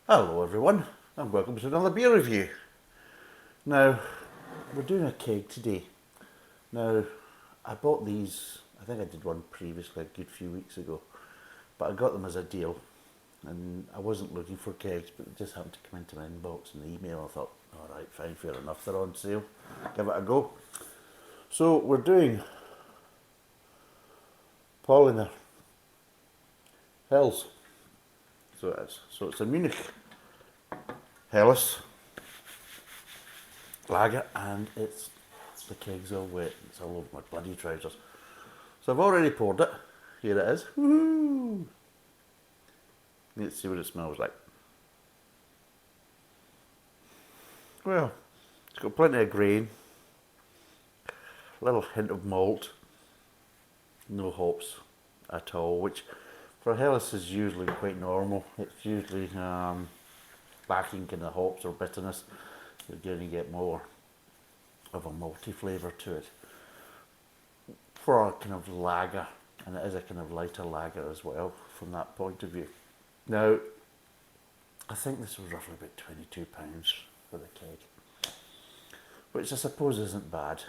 Hello everyone, and welcome to another beer review. Now, we're doing a keg today. Now, I bought these, I think I did one previously a good few weeks ago, but I got them as a deal, and I wasn't looking for kegs, but they just happened to come into my inbox in the email. I thought, alright, fine, fair enough, they're on sale, give it a go. So, we're doing Paulaner Hells. So it's a Munich Helles lager, and the keg's all wet. It's all over my bloody trousers. So I've already poured it. Here it is. Woohoo! Let's see what it smells like. Well, it's got plenty of grain, a little hint of malt, no hops at all, which for Helles is usually quite normal. It's usually lacking kind of hops or bitterness. You're going to get more of a malty flavour to it. For a kind of lager, and it is a kind of lighter lager as well from that point of view. Now, I think this was roughly about £22 for the keg, which I suppose isn't bad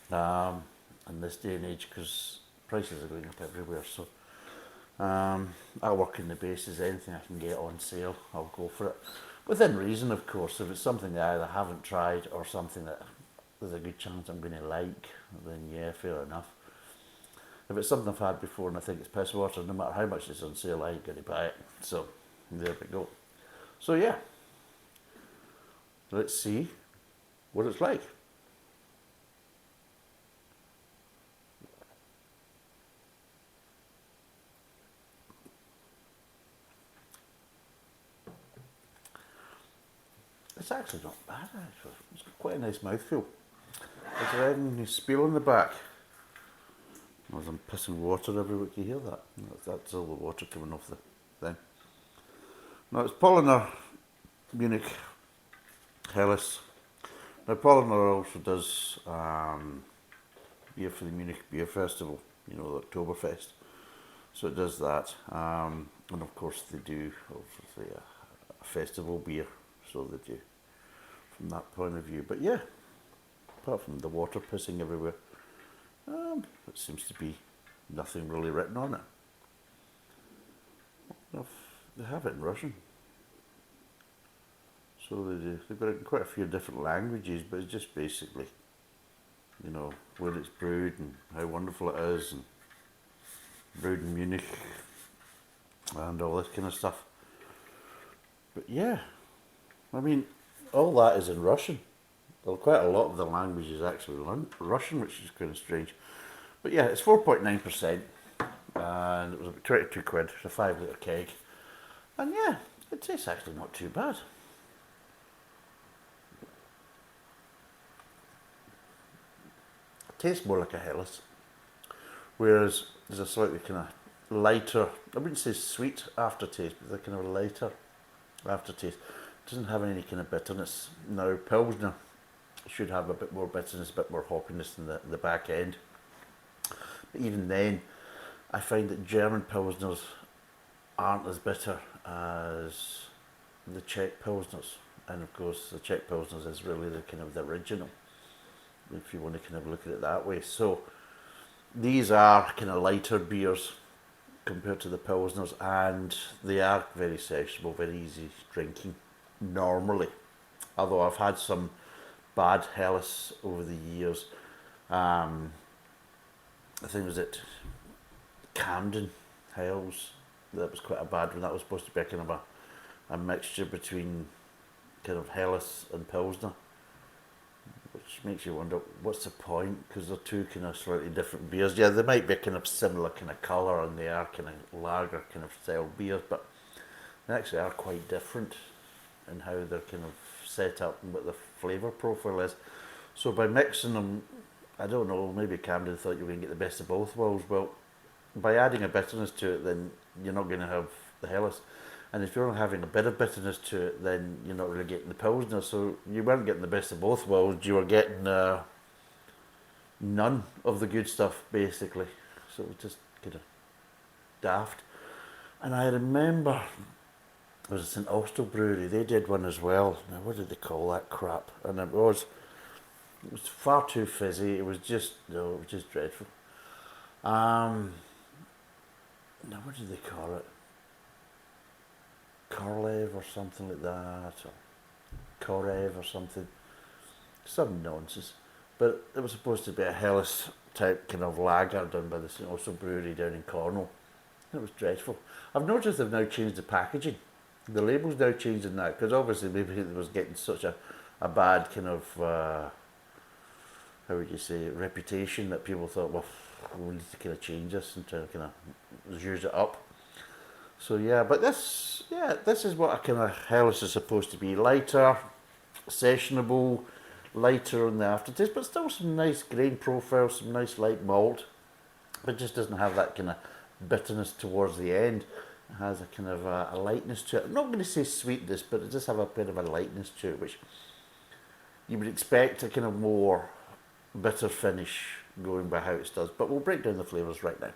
in this day and age, because prices are going up everywhere. So I work in the basis, anything I can get on sale, I'll go for it. Within reason, of course. If it's something that I either haven't tried or something that there's a good chance I'm going to like, then yeah, fair enough. If it's something I've had before and I think it's piss water, no matter how much it's on sale, I ain't going to buy it. So there we go. So yeah, let's see what it's like. It's actually not bad, actually. It's got quite a nice mouthfeel. Is there any spill in the back? As I'm pissing water everywhere, can you hear that? That's all the water coming off the thing. Now it's Paulaner Munich Helles. Now Paulaner also does beer for the Munich Beer Festival, you know, the Oktoberfest. So it does that. And of course they do obviously a festival beer, so they do from that point of view. But yeah, apart from the water pissing everywhere, it seems to be nothing really written on it. They have it in Russian. So they do. They've got it in quite a few different languages, but it's just basically, you know, where it's brewed and how wonderful it is, and brewed in Munich and all this kind of stuff. But yeah, I mean, all that is in Russian. Well, quite a lot of the language is actually Russian, which is kind of strange. But yeah, it's 4.9%, and it was about 22 quid for a 5 litre keg. And yeah, it tastes actually not too bad. It tastes more like a Helles, whereas there's a slightly kind of lighter, I wouldn't say sweet aftertaste, but they're kind of a lighter aftertaste. It doesn't have any kind of bitterness. Now, Pilsner should have a bit more bitterness, a bit more hoppiness in the back end. But even then, I find that German Pilsners aren't as bitter as the Czech Pilsners. And of course, the Czech Pilsners is really the kind of the original, if you want to kind of look at it that way. So these are kind of lighter beers compared to the Pilsners, and they are very sessionable, very easy drinking normally. Although I've had some bad Helles over the years. I think it was at Camden Hells. That was quite a bad one. That was supposed to be kind of a mixture between kind of Helles and Pilsner, which makes you wonder what's the point, because they're two kind of slightly different beers. Yeah, they might be kind of similar kind of colour and they are kind of lager kind of style beers, but they actually are quite different in how they're kind of set up and what the flavour profile is. So by mixing them, I don't know, maybe Camden thought you were going to get the best of both worlds. Well, by adding a bitterness to it, then you're not going to have the Helles. And if you're only having a bit of bitterness to it, then you're not really getting the Pilsner. So you weren't getting the best of both worlds. You were getting none of the good stuff, basically. So it was just kind of daft. And I remember There was a St Austell brewery, they did one as well. Now, what did they call that crap? And it was far too fizzy. It was just, no, it was just dreadful. Um, Now, what did they call it? Korlev or something like that, or Korev or something. Some nonsense. But it was supposed to be a Hellas type kind of lager done by the St Austell brewery down in Cornwall. It was dreadful. I've noticed they've now changed the packaging. The label's now changing now, because obviously maybe it was getting such a bad kind of, how would you say, reputation that people thought, well, we need to kind of change this and try to kind of use it up. So yeah, but this is what a kind of Hellas is supposed to be. Lighter, sessionable, lighter in the aftertaste, but still some nice grain profile, some nice light malt, but just doesn't have that kind of bitterness towards the end. It has a kind of a lightness to it. I'm not going to say sweetness, but it does have a bit of a lightness to it, which you would expect a kind of more bitter finish going by how it does. But we'll break down the flavours right now.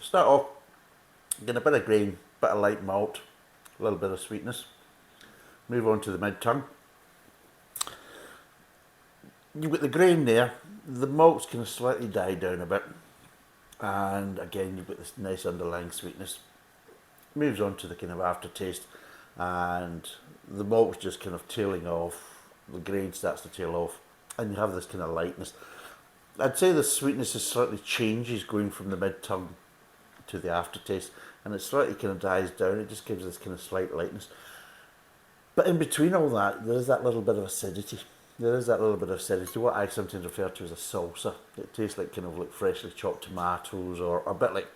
Start off, getting a bit of grain, bit of light malt, a little bit of sweetness. Move on to the mid-tongue. You've got the grain there, the malt's kind of slightly died down a bit, and again you've got this nice underlying sweetness. Moves on to the kind of aftertaste, and the malt's just kind of tailing off, the grain starts to tail off, and you have this kind of lightness. I'd say the sweetness is slightly changes going from the mid-tongue to the aftertaste, and it slightly kind of dies down. It just gives this kind of slight lightness. But in between all that, there is that little bit of acidity. There is that little bit of acidity, what I sometimes refer to as a salsa. It tastes like kind of like freshly chopped tomatoes, or a bit like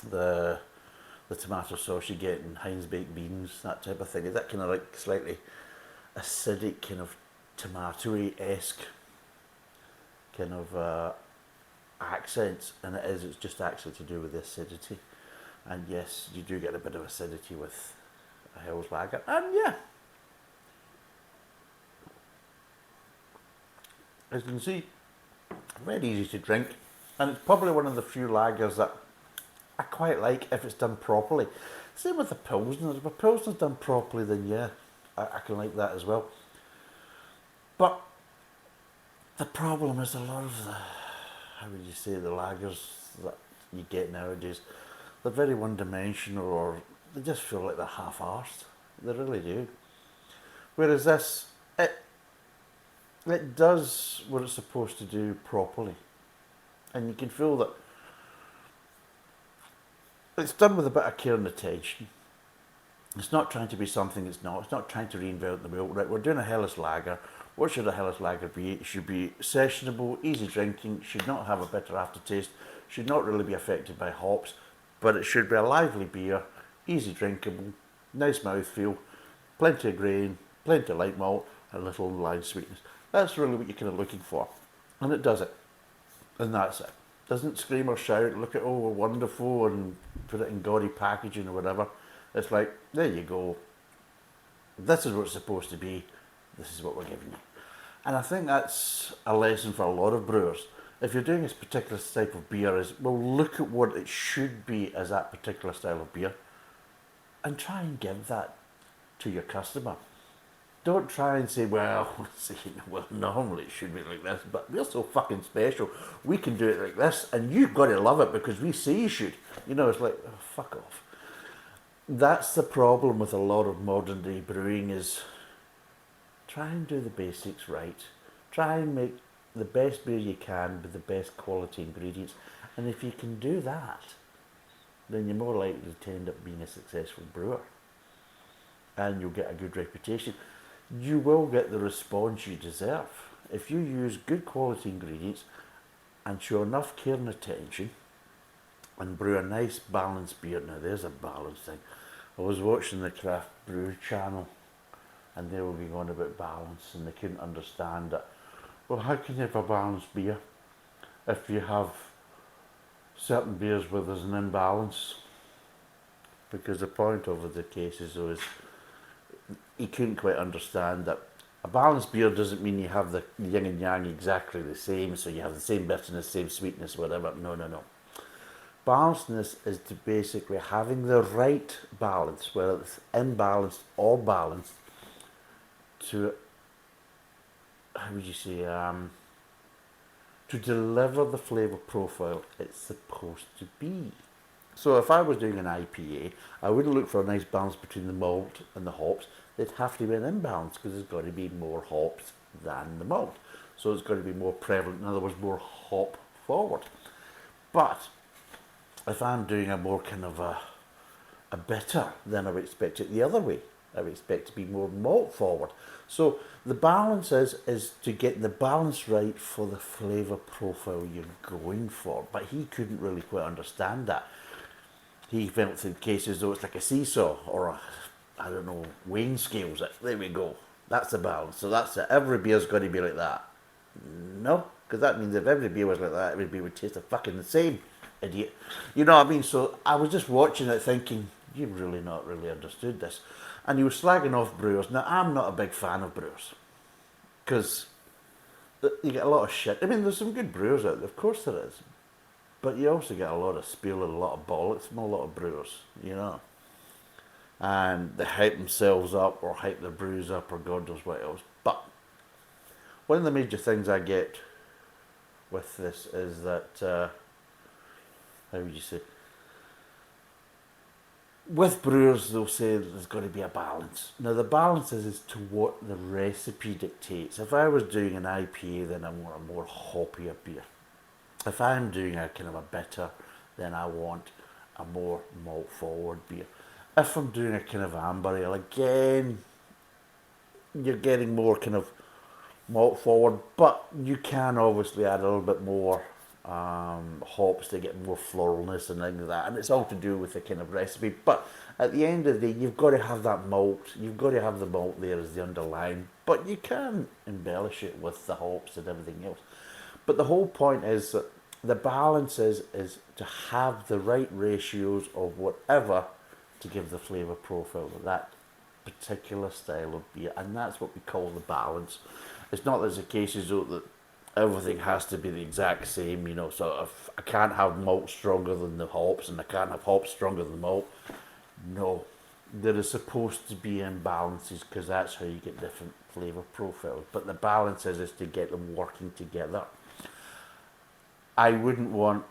the tomato sauce you get in Heinz baked beans, that type of thing. Is that kind of like slightly acidic, kind of tomatoey-esque kind of accents, and it's just actually to do with the acidity. And yes, you do get a bit of acidity with a Helles lager, and yeah, as you can see, very easy to drink, and it's probably one of the few lagers that I quite like if it's done properly. Same with the Pilsner. If a Pilsner's done properly, then yeah, I can like that as well. But the problem is a lot of the, how would you say, the lagers that you get nowadays, they're very one-dimensional, or they just feel like they're half-arsed. They really do. Whereas this, it does what it's supposed to do properly. And you can feel that it's done with a bit of care and attention. It's not trying to be something it's not. It's not trying to reinvent the wheel. Right, we're doing a Helles lager. What should a Helles lager be? It should be sessionable, easy drinking, should not have a bitter aftertaste, should not really be affected by hops, but it should be a lively beer, easy drinkable, nice mouthfeel, plenty of grain, plenty of light malt, and a little underlying sweetness. That's really what you're kind of looking for. And it does it. And that's it. Doesn't scream or shout, look at, oh, we're wonderful, and put it in gaudy packaging or whatever. It's like, there you go. This is what it's supposed to be. This is what we're giving you. And I think that's a lesson for a lot of brewers. If you're doing this particular type of beer, is, well, look at what it should be as that particular style of beer, and try and give that to your customer. Don't try and say, well, normally it should be like this, but we're so fucking special. We can do it like this, and you've got to love it because we say you should. You know, it's like, oh, fuck off. That's the problem with a lot of modern day brewing, is try and do the basics right. Try and make the best beer you can with the best quality ingredients. And if you can do that, then you're more likely to end up being a successful brewer. And you'll get a good reputation. You will get the response you deserve. If you use good quality ingredients and show enough care and attention and brew a nice balanced beer. Now there's a balance thing. I was watching the Craft Brew channel, and they were going on about balance, and they couldn't understand it. Well, how can you have a balanced beer if you have certain beers where there's an imbalance? Because the point of the case is he couldn't quite understand that a balanced beer doesn't mean you have the yin and yang exactly the same, so you have the same bitterness, same sweetness, whatever. No. Balancedness is to basically having the right balance, whether it's imbalanced or balanced, to, how would you say, to deliver the flavour profile it's supposed to be. So if I was doing an IPA, I wouldn't look for a nice balance between the malt and the hops. They'd have to be an imbalance because there's got to be more hops than the malt. So it's got to be more prevalent, in other words, more hop forward. But if I'm doing a more kind of a bitter, then I would expect it the other way. I would expect to be more malt forward. So the balance is to get the balance right for the flavour profile you're going for. But he couldn't really quite understand that. He felt in cases though it's like a seesaw or a, I don't know, weighing scales. There we go. That's the balance. So that's it. Every beer's got to be like that. No, because that means if every beer was like that, every beer would taste the fucking the same. Idiot. You know what I mean? So I was just watching it thinking, you've really not really understood this. And he was slagging off brewers. Now, I'm not a big fan of brewers. Because you get a lot of shit. I mean, there's some good brewers out there. Of course there is. But you also get a lot of spiel and a lot of bollocks from a lot of brewers, you know. And they hype themselves up or hype their brews up or God knows what else. But one of the major things I get with this is that, how would you say, with brewers they'll say there's got to be a balance. Now the balance is to what the recipe dictates. If I was doing an IPA, then I want a more hoppier beer. If I'm doing a kind of a bitter, then I want a more malt forward beer. If I'm doing a kind of amber ale, again, you're getting more kind of malt forward, but you can obviously add a little bit more hops to get more floralness and things like that, and it's all to do with the kind of recipe. But at the end of the day, you've got to have that malt, you've got to have the malt there as the underlying, but you can embellish it with the hops and everything else. But the whole point is that the balance is to have the right ratios of whatever to give the flavour profile of that particular style of beer, and that's what we call the balance. It's not as a case as though that everything has to be the exact same, you know, so if I can't have malt stronger than the hops and I can't have hops stronger than malt. No, there is supposed to be imbalances because that's how you get different flavour profiles, but the balance is to get them working together. I wouldn't want,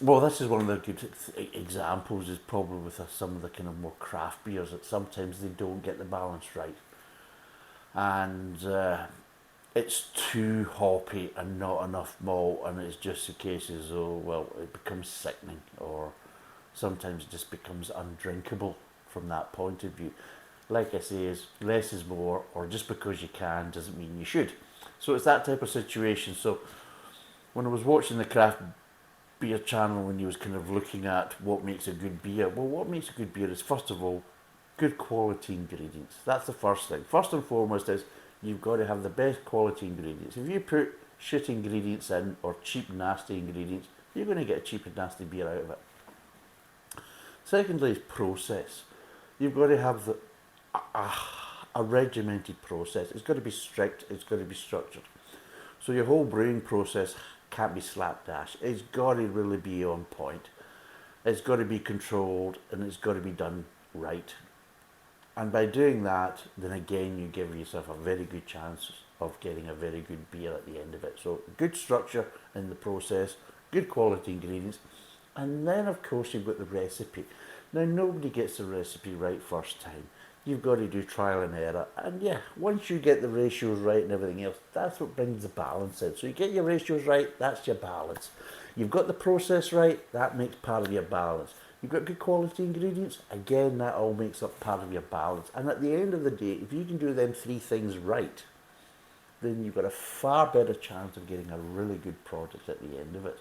well, this is one of the good examples is probably with some of the kind of more craft beers that sometimes they don't get the balance right. And it's too hoppy and not enough malt, and it's just a case as though, well, it becomes sickening, or sometimes it just becomes undrinkable from that point of view. Like I say, is less is more, or just because you can doesn't mean you should. So it's that type of situation. So when I was watching the craft beer channel, when he was kind of looking at what makes a good beer, well, what makes a good beer is, first of all, good quality ingredients. That's the first thing. First and foremost is you've got to have the best quality ingredients. If you put shit ingredients in, or cheap, nasty ingredients, you're going to get a cheap and nasty beer out of it. Secondly is process. You've got to have a regimented process. It's got to be strict, it's got to be structured. So your whole brewing process can't be slapdash. It's got to really be on point. It's got to be controlled, and it's got to be done right. And by doing that, then again, you give yourself a very good chance of getting a very good beer at the end of it. So good structure in the process, good quality ingredients, and then of course you've got the recipe. Now nobody gets the recipe right first time. You've got to do trial and error, and yeah, once you get the ratios right and everything else, that's what brings the balance in. So you get your ratios right, that's your balance. You've got the process right, that makes part of your balance. You've got good quality ingredients, again, that all makes up part of your balance. And at the end of the day, if you can do them three things right, then you've got a far better chance of getting a really good product at the end of it.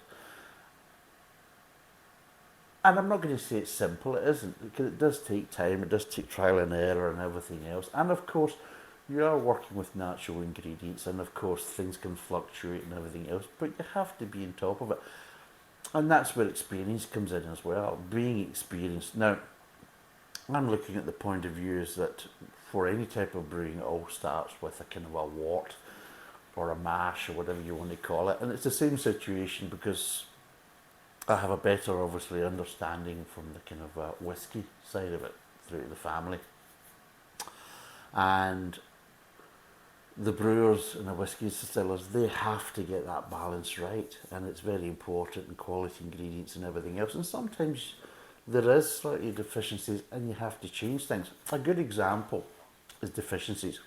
And I'm not going to say it's simple, it isn't, because it does take time, it does take trial and error and everything else. And of course, you are working with natural ingredients, and of course things can fluctuate and everything else, but you have to be on top of it. And that's where experience comes in as well, being experienced. Now, I'm looking at the point of view is that for any type of brewing, it all starts with a kind of a wort or a mash or whatever you want to call it. And it's the same situation because I have a better, obviously, understanding from the kind of whiskey side of it through the family. And the brewers and the whiskey distillers, they have to get that balance right, and it's very important in quality ingredients and everything else. And sometimes there is slightly deficiencies, and you have to change things. A good example is deficiencies.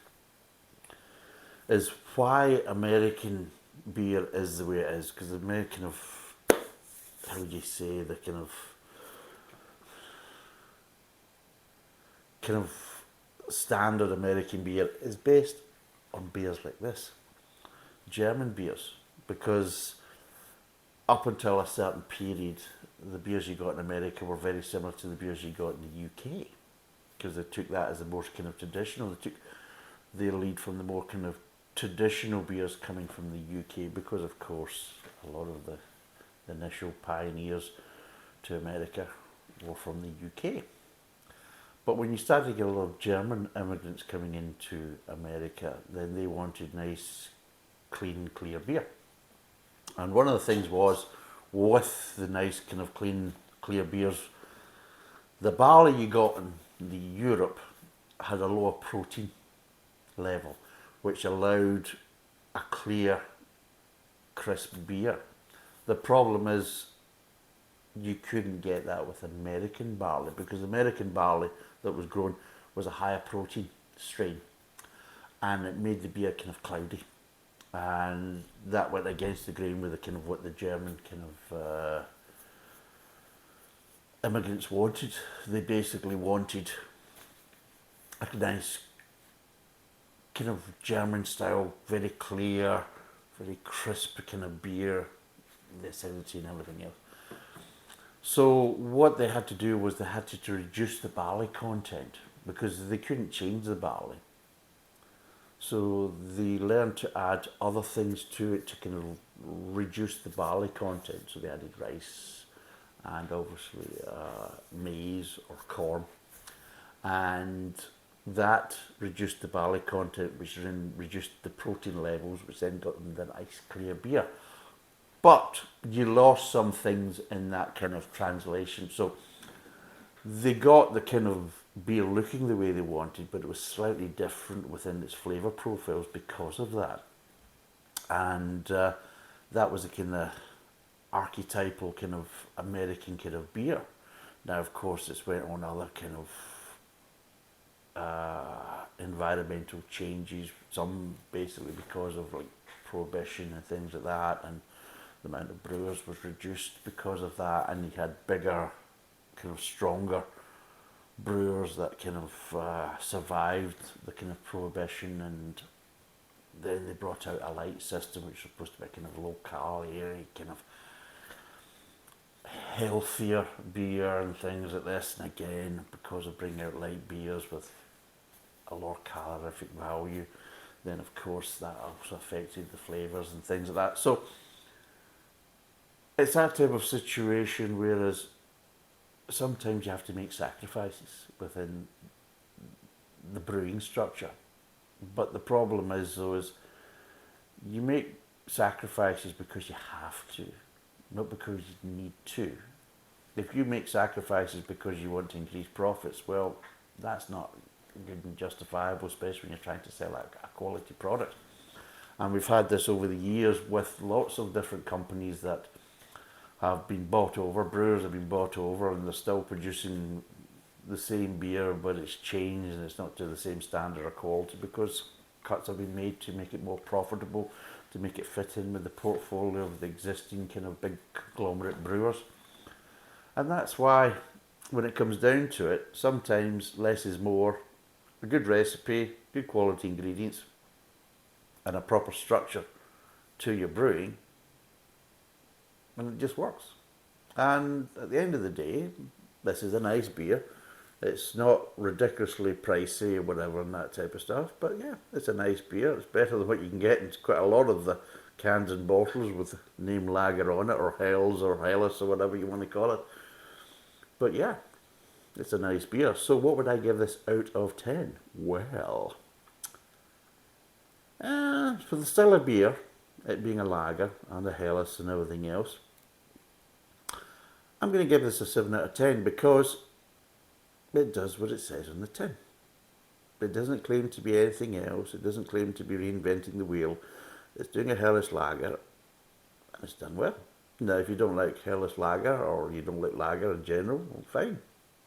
Is why American beer is the way it is, because the American of, how would you say, the kind of standard American beer is based on beers like this, German beers, because up until a certain period, the beers you got in America were very similar to the beers you got in the UK, because they took that as the more kind of traditional. They took their lead from the more kind of traditional beers coming from the UK, because of course a lot of the initial pioneers to America were from the UK. But when you started to get a lot of German immigrants coming into America, then they wanted nice, clean, clear beer. And one of the things was, with the nice kind of clean, clear beers, the barley you got in the Europe had a lower protein level, which allowed a clear, crisp beer. The problem is you couldn't get that with American barley, because American barley that was grown was a higher protein strain, and it made the beer kind of cloudy, and that went against the grain with the kind of what the German kind of immigrants wanted. They basically wanted a nice kind of German style, very clear, very crisp kind of beer, the acidity and everything else. So what they had to do was they had to reduce the barley content, because they couldn't change the barley. So they learned to add other things to it to kind of reduce the barley content. So they added rice and obviously maize or corn, and that reduced the barley content, which then reduced the protein levels, which then got them the nice clear beer. But you lost some things in that kind of translation. So they got the kind of beer looking the way they wanted, but it was slightly different within its flavour profiles because of that. And that was a kind of archetypal kind of American kind of beer. Now, of course, it's went on other kind of environmental changes, some basically because of like prohibition and things like that, and the amount of brewers was reduced because of that, and you had bigger, kind of stronger brewers that kind of survived the kind of prohibition, and then they brought out a light system, which was supposed to be kind of low calorie, kind of healthier beer and things like this. And again, because of bringing out light beers with a lower calorific value, then of course that also affected the flavours and things like that. So it's that type of situation, whereas sometimes you have to make sacrifices within the brewing structure. But the problem is, though, is you make sacrifices because you have to, not because you need to. If you make sacrifices because you want to increase profits, well, that's not good and justifiable, especially when you're trying to sell a quality product. And we've had this over the years with lots of different companies that have been bought over, brewers have been bought over, and they're still producing the same beer, but it's changed and it's not to the same standard or quality, because cuts have been made to make it more profitable, to make it fit in with the portfolio of the existing kind of big conglomerate brewers. And that's why, when it comes down to it, sometimes less is more. A good recipe, good quality ingredients, and a proper structure to your brewing, and it just works. And at the end of the day, this is a nice beer. It's not ridiculously pricey or whatever and that type of stuff, but yeah, it's a nice beer. It's better than what you can get in quite a lot of the cans and bottles with the name lager on it, or Helles or Helles or whatever you want to call it. But yeah, it's a nice beer. So what would I give this out of 10? Well, for the style of beer, it being a lager and a Helles and everything else, I'm going to give this a 7 out of 10 because it does what it says on the tin. It doesn't claim to be anything else. It doesn't claim to be reinventing the wheel. It's doing a Helles lager, and it's done well. Now, if you don't like Helles lager, or you don't like lager in general, well, fine.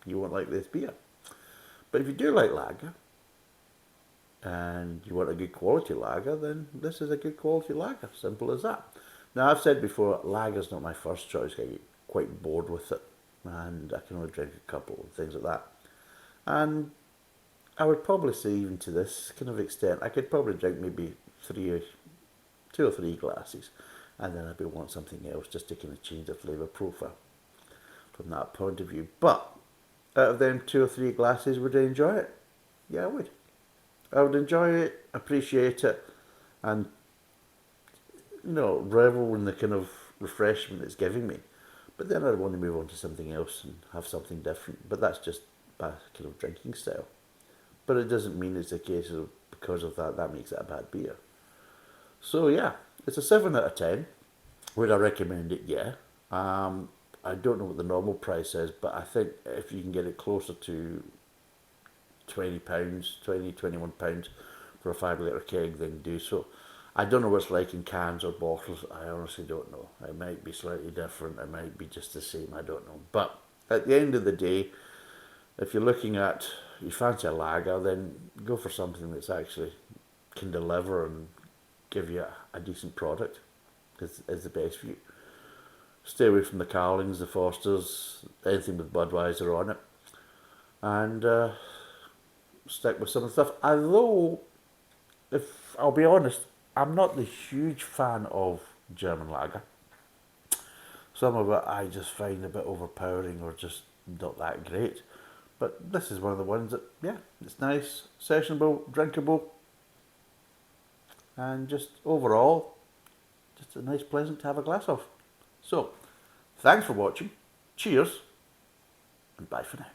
You won't like this beer. But if you do like lager, and you want a good quality lager, then this is a good quality lager. Simple as that. Now, I've said before, lager's not my first choice. I get quite bored with it, and I can only drink a couple and things like that. And I would probably say, even to this kind of extent, I could probably drink maybe 2 or 3 glasses, and then I'd be wanting something else just to kind of change the flavour profile from that point of view. But out of them 2 or 3 glasses, would I enjoy it? Yeah, I would. I would enjoy it, appreciate it, and revel in the kind of refreshment it's giving me. But then I'd want to move on to something else and have something different. But that's just my kind of drinking style. But it doesn't mean it's a case of, because of that makes it a bad beer. So yeah, it's a 7 out of 10. Would I recommend it? Yeah. I don't know what the normal price is, but I think if you can get it closer to £20, £21 for a 5 litre keg, then do so. I don't know what it's like in cans or bottles. I honestly don't know. It might be slightly different. It might be just the same. I don't know. But at the end of the day, if you're looking at, you fancy a lager, then go for something that's actually can deliver and give you a decent product. Is the best for you. Stay away from the Carlings, the Fosters, anything with Budweiser on it, and stick with some of the stuff. Although, if I'll be honest, I'm not the huge fan of German lager. Some of it I just find a bit overpowering or just not that great. But this is one of the ones that, yeah, it's nice, sessionable, drinkable, and just overall, just a nice, pleasant to have a glass of. So, thanks for watching, cheers, and bye for now.